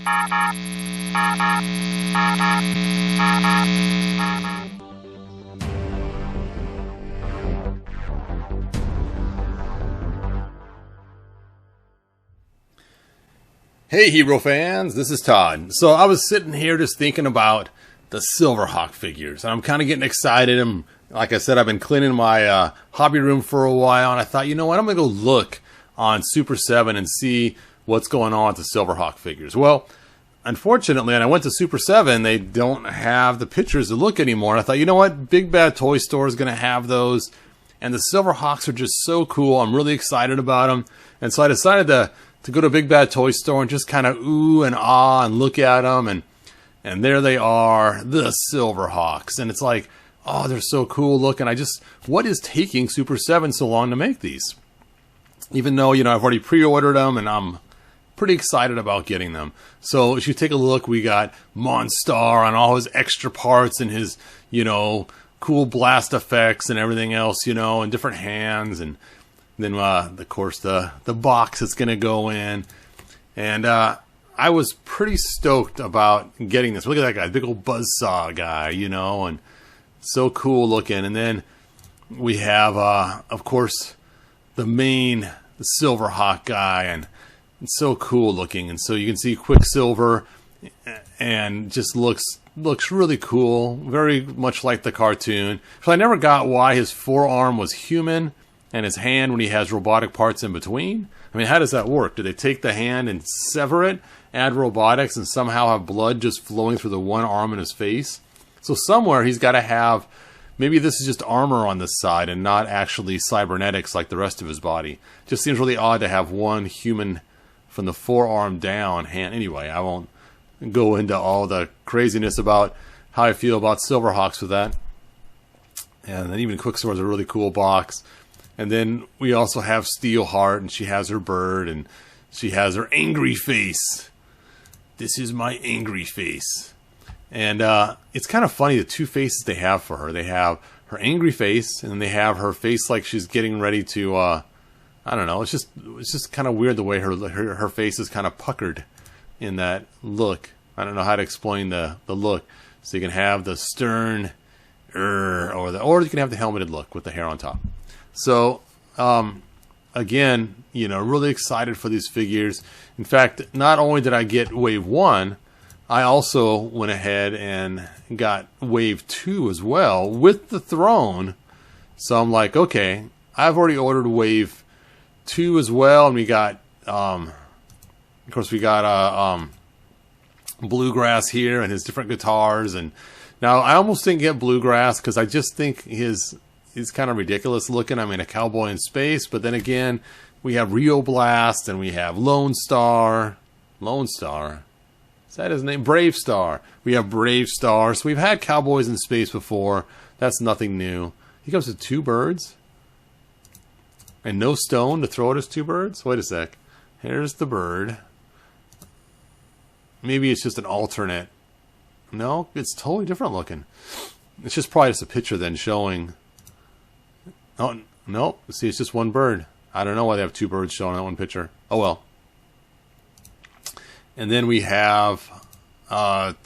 Hey Hero fans, this is Todd. So I was sitting here just thinking about the Silverhawk figures, and I'm kind of getting excited. And like I said, I've been cleaning my hobby room for a while, and I thought, you know what, I'm going to go look on Super7 and see what's going on with the Silverhawk figures. Well, unfortunately, and I went to Super7, they don't have the pictures to look anymore. And I thought, you know what, Big Bad Toy Store is going to have those, and the Silverhawks are just so cool. I'm really excited about them, and so I decided to go to Big Bad Toy Store and just kind of ooh and ah and look at them, and there they are, the Silverhawks. And it's like, oh, they're so cool looking. What is taking Super7 so long to make these? Even though, you know, I've already pre-ordered them and I'm pretty excited about getting them. So if you take a look, we got Monstar on all his extra parts and his, you know, cool blast effects and everything else, you know, and different hands, and then, of course, the box it's going to go in. And I was pretty stoked about getting this. Look at that guy, big old buzzsaw guy, you know, and so cool looking. And then we have, of course, the main Silverhawk guy, and it's so cool looking. And so you can see Quicksilver, and just looks really cool, very much like the cartoon. So I never got why his forearm was human and his hand when he has robotic parts in between. I mean, how does that work? Do they take the hand and sever it, add robotics, and somehow have blood just flowing through the one arm in his face? So somewhere he's got to have, maybe this is just armor on this side and not actually cybernetics like the rest of his body. Just seems really odd to have one human from the forearm down hand. Anyway, I won't go into all the craziness about how I feel about Silverhawks with that. And then even Quicksilver is a really cool box. And then we also have Steelheart, and she has her bird, and she has her angry face. This is my angry face. And it's kind of funny, the two faces they have for her. They have her angry face, and then they have her face like she's getting ready to, I don't know, it's just kind of weird the way her face is kind of puckered in that look. I don't know how to explain the look. So you can have the stern, or you can have the helmeted look with the hair on top. So, again, you know, really excited for these figures. In fact, not only did I get Wave 1, I also went ahead and got Wave 2 as well with the throne. So I'm like, okay, I've already ordered Wave 2 as well. And we got, of course, we got Bluegrass here and his different guitars. And now I almost didn't get Bluegrass because I just think he's kind of ridiculous looking. I mean, a cowboy in space. But then again, we have Rio Blast, and we have Lone Star. Lone Star? Is that his name? Brave Star. We have Brave Star. So we've had cowboys in space before. That's nothing new. He comes with 2 birds. And no stone to throw at his 2 birds? Wait a sec. Here's the bird. Maybe it's just an alternate. No, it's totally different looking. It's just probably just a picture then showing. Oh, no. See, it's just one bird. I don't know why they have 2 birds showing that one picture. Oh, well. And then we have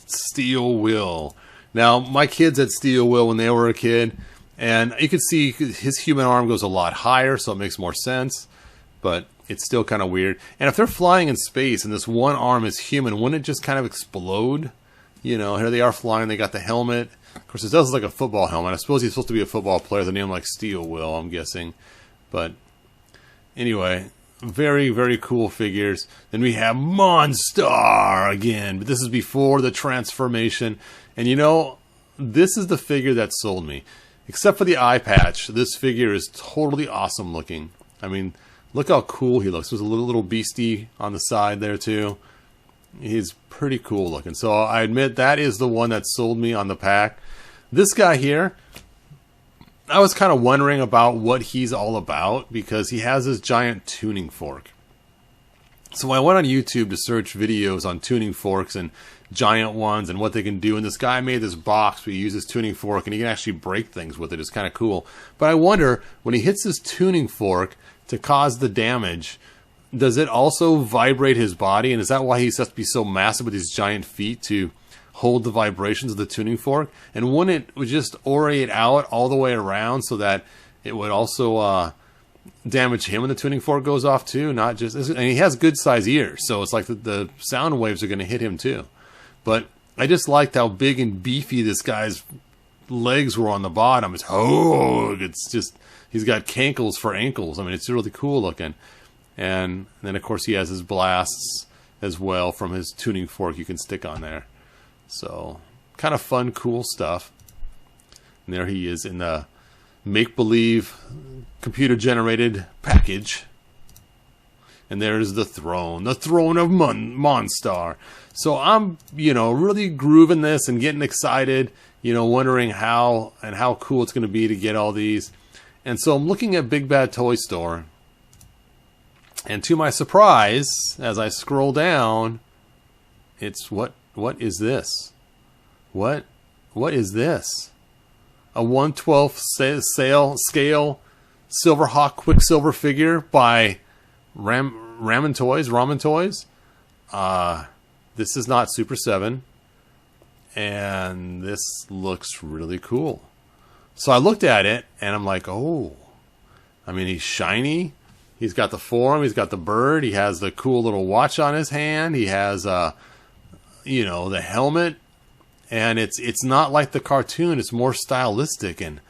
Steel Will. Now, my kids had Steel Will when they were a kid. And you can see his human arm goes a lot higher, so it makes more sense. But it's still kind of weird. And if they're flying in space and this one arm is human, wouldn't it just kind of explode? You know, here they are flying. They got the helmet. Of course, it does look like a football helmet. I suppose he's supposed to be a football player. The name like Steel Will, I'm guessing. But anyway, very, very cool figures. Then we have Monstar again. But this is before the transformation. And you know, this is the figure that sold me. Except for the eye patch, this figure is totally awesome looking. I mean, look how cool he looks. There's a little beastie on the side there too. He's pretty cool looking. So I admit that is the one that sold me on the pack. This guy here, I was kind of wondering about what he's all about because he has this giant tuning fork. So I went on YouTube to search videos on tuning forks and giant ones and what they can do. And this guy made this box where he uses tuning fork and he can actually break things with it. It's kind of cool. But I wonder, when he hits his tuning fork to cause the damage, does it also vibrate his body? And is that why he has to be so massive with these giant feet to hold the vibrations of the tuning fork? And wouldn't it just orate out all the way around so that it would also damage him when the tuning fork goes off too? Not just, and he has good size ears, so it's like the sound waves are going to hit him too. But I just liked how big and beefy this guy's legs were on the bottom. It's just, he's got cankles for ankles. I mean, it's really cool looking. And then of course he has his blasts as well from his tuning fork you can stick on there. So kind of fun, cool stuff. And there he is in the make-believe computer-generated package. And there's the throne of Monstar. So I'm, really grooving this and getting excited, wondering how cool it's going to be to get all these. And so I'm looking at Big Bad Toy Store. And to my surprise, as I scroll down, it's what is this? What is this? A 1/12 scale Silverhawk Quicksilver figure by Ramen Toys. This is not Super 7, and this looks really cool. So I looked at it, and I'm like, oh, I mean, he's shiny. He's got the form. He's got the bird. He has the cool little watch on his hand. He has, the helmet. And it's not like the cartoon. It's more stylistic. And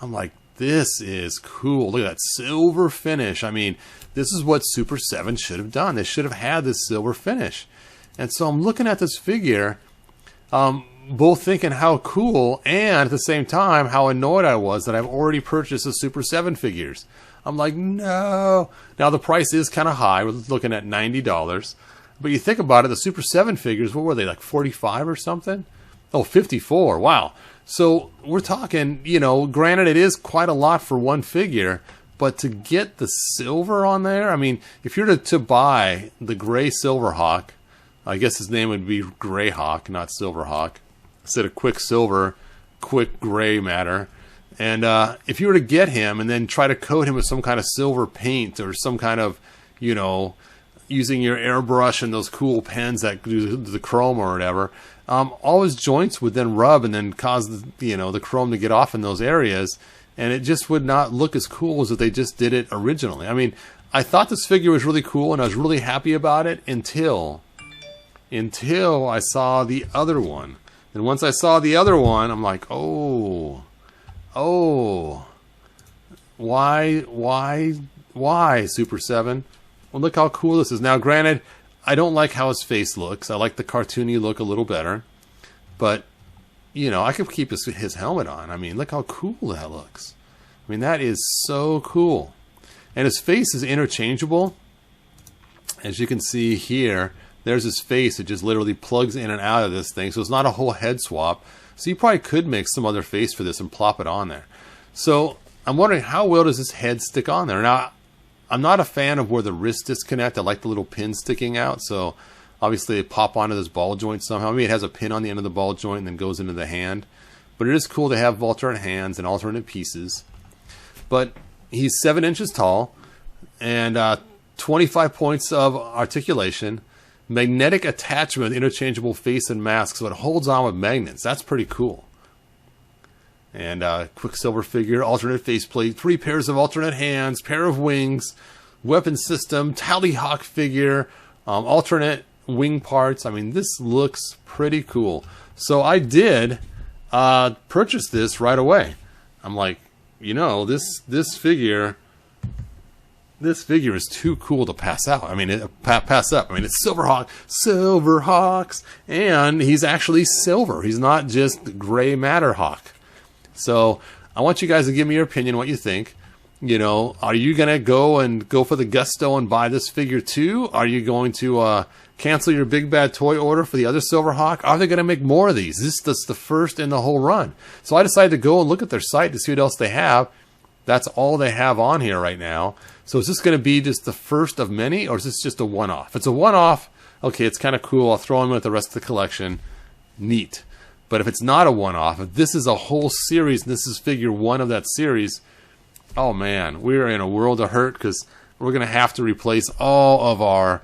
I'm like, this is cool. Look at that silver finish. I mean, this is what Super 7 should have done. They should have had this silver finish. And so I'm looking at this figure, both thinking how cool and at the same time how annoyed I was that I've already purchased the Super 7 figures. I'm like, no. Now the price is kind of high. We're looking at $90. But you think about it, the Super 7 figures, what were they, like 45 or something? Oh, 54. Wow. So we're talking, granted it is quite a lot for one figure, but to get the silver on there, I mean, if you're to buy the gray Silverhawk, I guess his name would be Greyhawk, not Silverhawk, instead of Quicksilver, Quick Gray Matter. And if you were to get him and then try to coat him with some kind of silver paint or some kind of, using your airbrush and those cool pens that do the chrome or whatever, all his joints would then rub and then cause the chrome to get off in those areas, and it just would not look as cool as if they just did it originally. I mean, I thought this figure was really cool and I was really happy about it until I saw the other one. And once I saw the other one, I'm like, oh, why Super 7? Well, look how cool this is. Now, granted, I don't like how his face looks. I like the cartoony look a little better. But, I could keep his helmet on. I mean, look how cool that looks. I mean, that is so cool. And his face is interchangeable. As you can see here, there's his face. It just literally plugs in and out of this thing. So it's not a whole head swap. So you probably could make some other face for this and plop it on there. So I'm wondering, how well does this head stick on there? Now, I'm not a fan of where the wrists disconnect. I like the little pin sticking out. So obviously they pop onto this ball joint somehow. Maybe it has a pin on the end of the ball joint and then goes into the hand. But it is cool to have alternate hands and alternate pieces. But he's 7 inches tall and 25 points of articulation. Magnetic attachment, interchangeable face and mask, so it holds on with magnets. That's pretty cool. And Quicksilver figure, alternate faceplate, 3 pairs of alternate hands, pair of wings, weapon system, Tallyhawk figure, alternate wing parts. I mean, this looks pretty cool. So I did purchase this right away. I'm like, this figure is too cool to pass out. I mean, pass up. I mean, it's Silverhawks, and he's actually silver. He's not just gray matter hawk. So I want you guys to give me your opinion, what you think. Are you going to go for the gusto and buy this figure too? Are you going to cancel your Big Bad Toy order for the other Silverhawk? Are they going to make more of these? This is the first in the whole run. So I decided to go and look at their site to see what else they have. That's all they have on here right now. So is this going to be just the first of many, or is this just a one-off? If it's a one-off, okay, it's kind of cool. I'll throw them with the rest of the collection. Neat. But if it's not a one-off, if this is a whole series, and this is figure 1 of that series, oh man, we're in a world of hurt, because we're going to have to replace all of our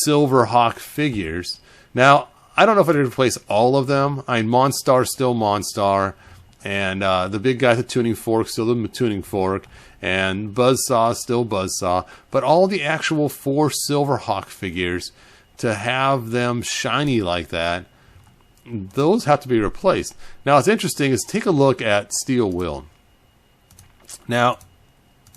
Silverhawk figures. Now, I don't know if I'd replace all of them. I mean, Monstar's still Monstar, and the big guy, the tuning fork, still the tuning fork, and Buzzsaw still Buzzsaw. But all the actual 4 Silverhawk figures, to have them shiny like that, those have to be replaced. Now, what's interesting is take a look at Steel Will. Now,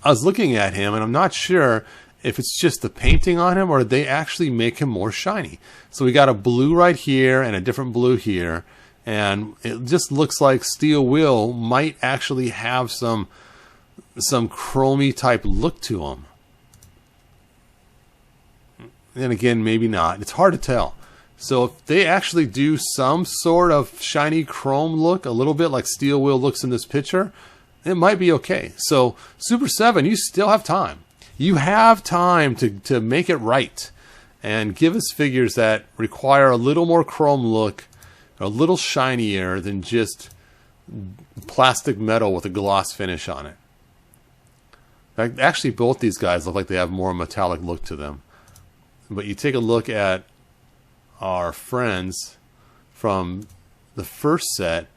I was looking at him, and I'm not sure if it's just the painting on him or they actually make him more shiny. So we got a blue right here and a different blue here, and it just looks like Steel Will might actually have some chromey type look to him. And again, maybe not. It's hard to tell. So if they actually do some sort of shiny chrome look, a little bit like Steel Will looks in this picture, it might be okay. So Super 7, you still have time. You have time to make it right and give us figures that require a little more chrome look, a little shinier than just plastic metal with a gloss finish on it. Actually, both these guys look like they have more metallic look to them. But you take a look at our friends from the first set,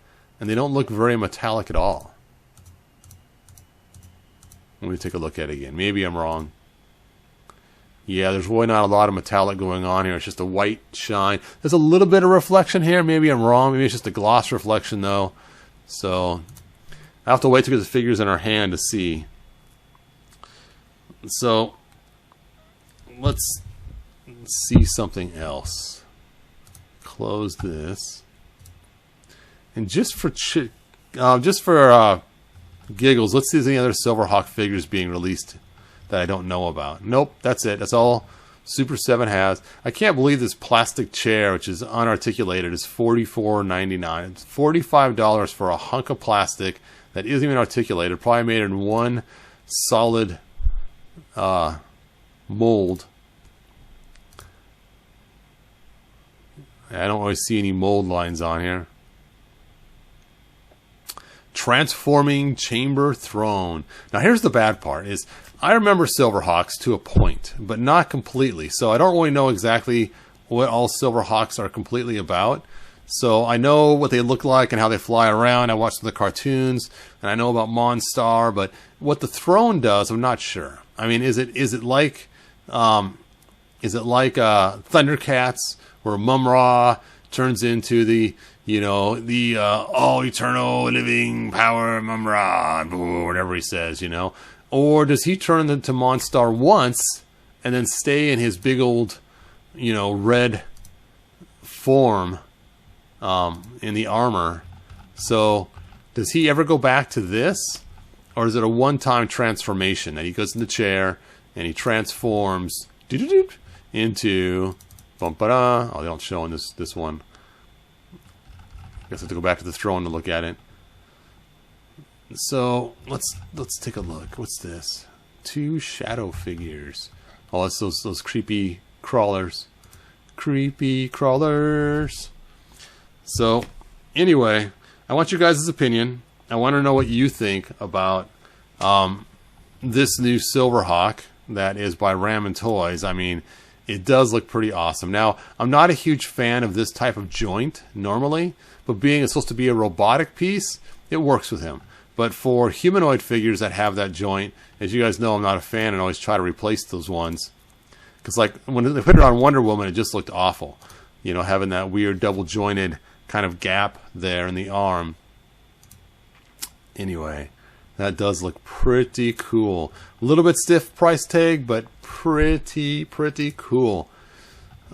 and they don't look very metallic at all. Let me take a look at it again. Maybe I'm wrong. Yeah, there's really not a lot of metallic going on here. It's just a white shine. There's a little bit of reflection here. Maybe I'm wrong. Maybe it's just a gloss reflection, though. So I have to wait to get the figures in our hand to see. So let's see something else. Close this. And just for giggles, let's see if there's any other Silverhawk figures being released that I don't know about. Nope, that's it. That's all Super 7 has. I can't believe this plastic chair, which is unarticulated, is $44.99. It's $45 for a hunk of plastic that isn't even articulated. Probably made in one solid mold. I don't really see any mold lines on here. Transforming Chamber Throne. Now here's the bad part is I remember Silverhawks to a point, but not completely. So I don't really know exactly what all Silverhawks are completely about. So I know what they look like and how they fly around. I watched the cartoons and I know about Monstar, but what the throne does, I'm not sure. I mean, is it like Thundercats, where Mum-Ra turns into the all eternal living power Mum-Ra, whatever he says, or does he turn into Monstar once and then stay in his big old, red form in the armor? So does he ever go back to this, or is it a one-time transformation that he goes in the chair and he transforms into oh, they don't show in this one. I guess I have to go back to the throne to look at it. So let's take a look. What's this? 2 shadow figures. Oh, it's those creepy crawlers. Creepy crawlers. So anyway, I want you guys' opinion. I want to know what you think about this new Silverhawk that is by Ramen Toys. I mean, it does look pretty awesome. Now, I'm not a huge fan of this type of joint normally, but being it's supposed to be a robotic piece, it works with him. But for humanoid figures that have that joint, as you guys know, I'm not a fan and always try to replace those ones. Because like when they put it on Wonder Woman, it just looked awful. Having that weird double jointed kind of gap there in the arm. Anyway, that does look pretty cool. A little bit stiff price tag, but pretty cool.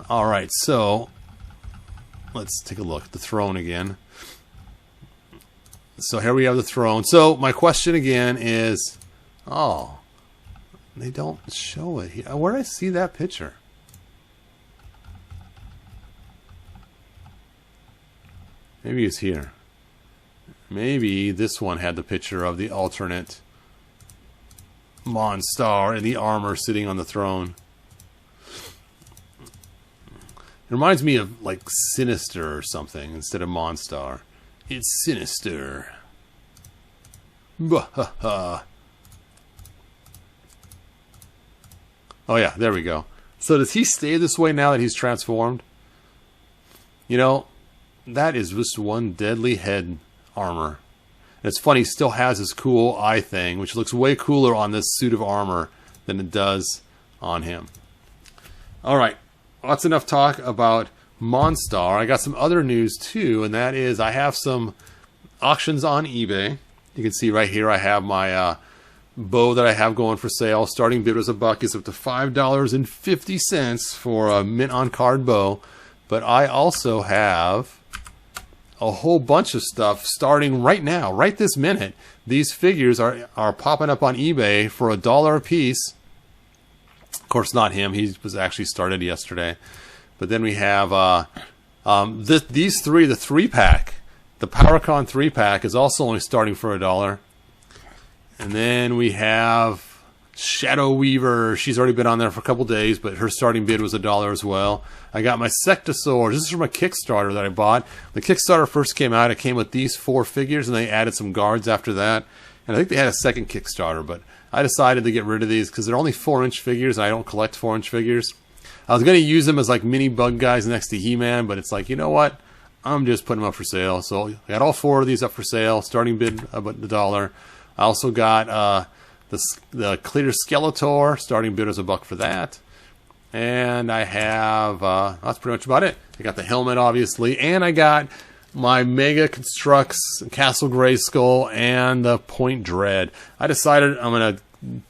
Alright, so let's take a look at the throne again. So here we have the throne. So my question again is, oh, they don't show it here. Where did I see that picture? Maybe it's here. Maybe this one had the picture of the alternate Monstar in the armor sitting on the throne. It reminds me of like Sinister or something instead of Monstar. It's Sinister. Oh yeah, there we go. So does he stay this way now that he's transformed? You know, that is just one deadly head armor. And it's funny, he still has his cool eye thing, which looks way cooler on this suit of armor than it does on him. Alright, that's enough talk about Monstar. I got some other news too, and that is I have some auctions on eBay. You can see right here I have my bow that I have going for sale. Starting bid was $1. It's up to $5.50 for a mint on card bow. But I also have a whole bunch of stuff starting right now, right this minute. These figures are popping up on eBay for $1 a piece. Of course, not him. He was actually started yesterday. But then we have these three, the 3-pack. The PowerCon 3-pack is also only starting for $1. And then we have Shadow Weaver. She's already been on there for a couple days, but her starting bid was $1 as well. I got my Sectosaur. This is from a Kickstarter that I bought. The Kickstarter first came out. It came with these 4 figures, and they added some guards after that. And I think they had a second Kickstarter, but I decided to get rid of these because they're only 4-inch figures, and I don't collect 4-inch figures. I was going to use them as like mini bug guys next to He-Man, but it's like, you know what? I'm just putting them up for sale. So I got all 4 of these up for sale. Starting bid about $1. I also got the clear Skeletor. Starting bid was $1 for that. And I have, that's pretty much about it. I got the helmet, obviously. And I got my Mega Construx Castle Grayskull and the Point Dread. I decided I'm going to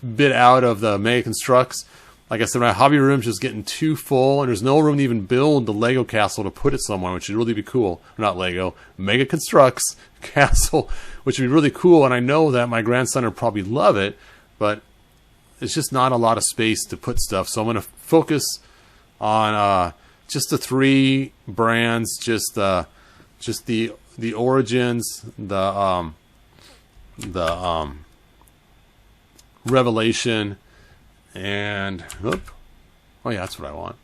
bid out of the Mega Construx. Like I said, my hobby room's just getting too full, and there's no room to even build the Lego castle to put it somewhere, which would really be cool. Not Lego, Mega Construx castle, which would be really cool, and I know that my grandson would probably love it, but it's just not a lot of space to put stuff, so I'm going to focus on just the 3 brands, just the Origins, the Revelation, and oh yeah, that's what I want.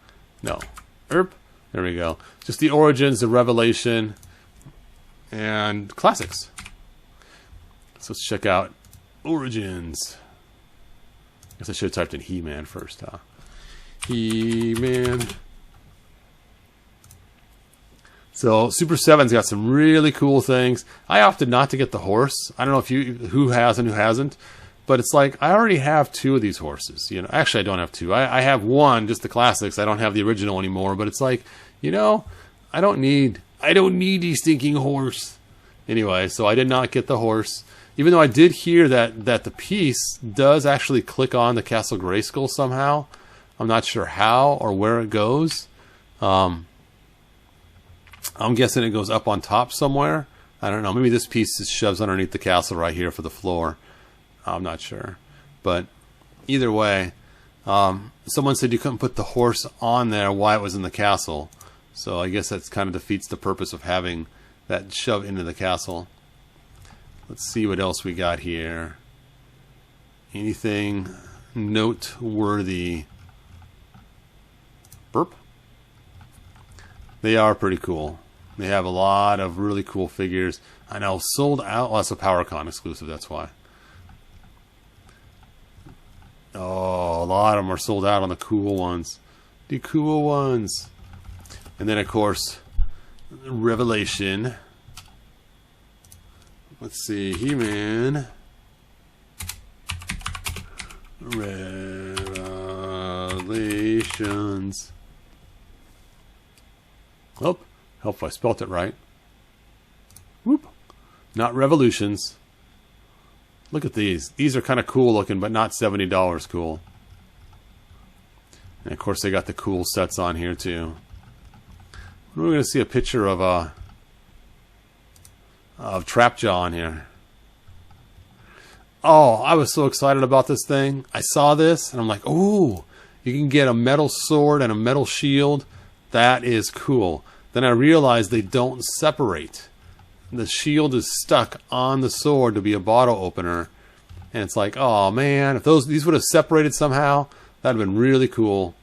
No, there we go. Just the Origins, the Revelation, and Classics. So let's check out Origins. I guess I should have typed in He-Man first, huh? He-Man. So Super7's got some really cool things. I opted not to get the horse. I don't know if who has and who hasn't. But it's like, I already have 2 of these horses. You know, actually, I don't have 2. I have 1, just the classics. I don't have the original anymore. But it's like, you know, I don't need the stinking horse. Anyway, so I did not get the horse. Even though I did hear that the piece does actually click on the Castle Grayskull somehow. I'm not sure how or where it goes. I'm guessing it goes up on top somewhere. I don't know. Maybe this piece just shoves underneath the castle right here for the floor. I'm not sure, but either way, someone said you couldn't put the horse on there while it was in the castle, so I guess that kind of defeats the purpose of having that shoved into the castle. Let's see what else we got here. Anything noteworthy? Burp. They are pretty cool. They have a lot of really cool figures. I know, sold out. Well, that's a PowerCon exclusive, that's why. Oh, a lot of them are sold out on the cool ones. The cool ones. And then, of course, Revelation. Let's see. He-Man. Revelations. Oh, hope I spelt it right. Whoop. Not Revolutions. Look at these. These are kind of cool looking, but not $70 cool. And of course, they got the cool sets on here too. We're going to see a picture of Trapjaw on here. Oh, I was so excited about this thing. I saw this and I'm like, oh, you can get a metal sword and a metal shield. That is cool. Then I realized they don't separate. The shield is stuck on the sword to be a bottle opener. And it's like, oh man, if these would have separated somehow, that would have been really cool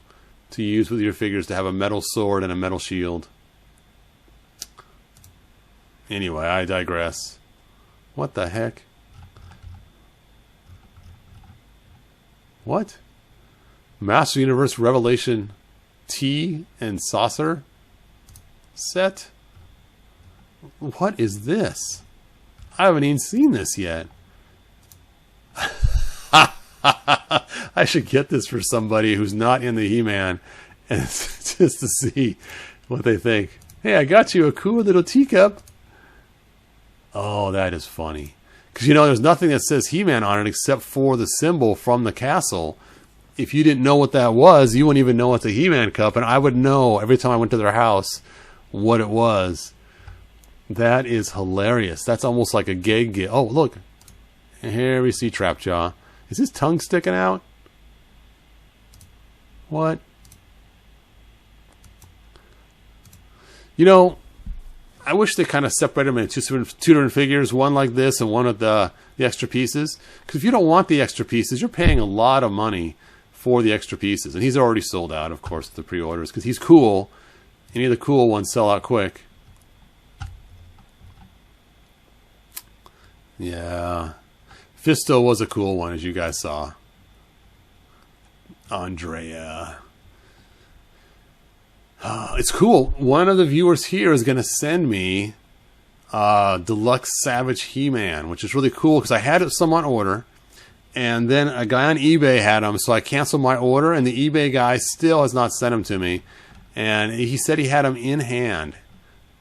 to use with your figures, to have a metal sword and a metal shield. Anyway, I digress. What the heck? What? Master Universe Revelation Tea and Saucer set. What is this? I haven't even seen this yet. I should get this for somebody who's not in the He-Man, and just to see what they think. Hey, I got you a cool little teacup. Oh, that is funny. Because, you know, there's nothing that says He-Man on it except for the symbol from the castle. If you didn't know what that was, you wouldn't even know it's a He-Man cup, and I would know every time I went to their house what it was. That is hilarious. That's almost like a gay gift. Oh, look. Here we see Trapjaw. Is his tongue sticking out? What? You know, I wish they kind of separated them into two different figures, one like this and one with the extra pieces. Because if you don't want the extra pieces, you're paying a lot of money for the extra pieces. And he's already sold out, of course, the pre-orders, because he's cool. Any of the cool ones sell out quick. Yeah. Fisto was a cool one, as you guys saw. Andrea. It's cool. One of the viewers here is going to send me Deluxe Savage He-Man, which is really cool because I had some on order, and then a guy on eBay had them, so I canceled my order, and the eBay guy still has not sent them to me. And he said he had them in hand,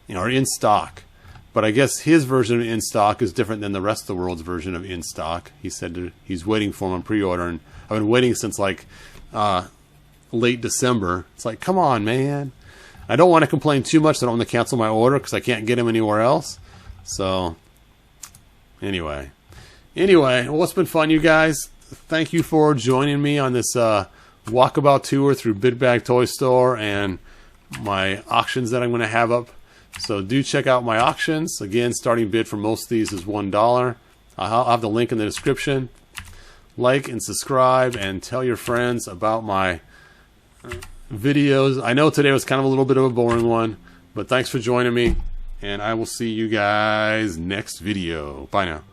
you know, or in stock. But I guess his version of in stock is different than the rest of the world's version of in stock. He said he's waiting for them on pre-order, and I've been waiting since like late December. It's like, come on, man. I don't want to complain too much that I don't want to cancel my order because I can't get them anywhere else. So, anyway, well, it's been fun, you guys. Thank you for joining me on this walkabout tour through Big Bag Toy Store and my auctions that I'm going to have up. So do check out my auctions. Again, starting bid for most of these is $1. I'll have the link in the description. Like and subscribe and tell your friends about my videos. I know today was kind of a little bit of a boring one, but thanks for joining me, and I will see you guys next video. Bye now.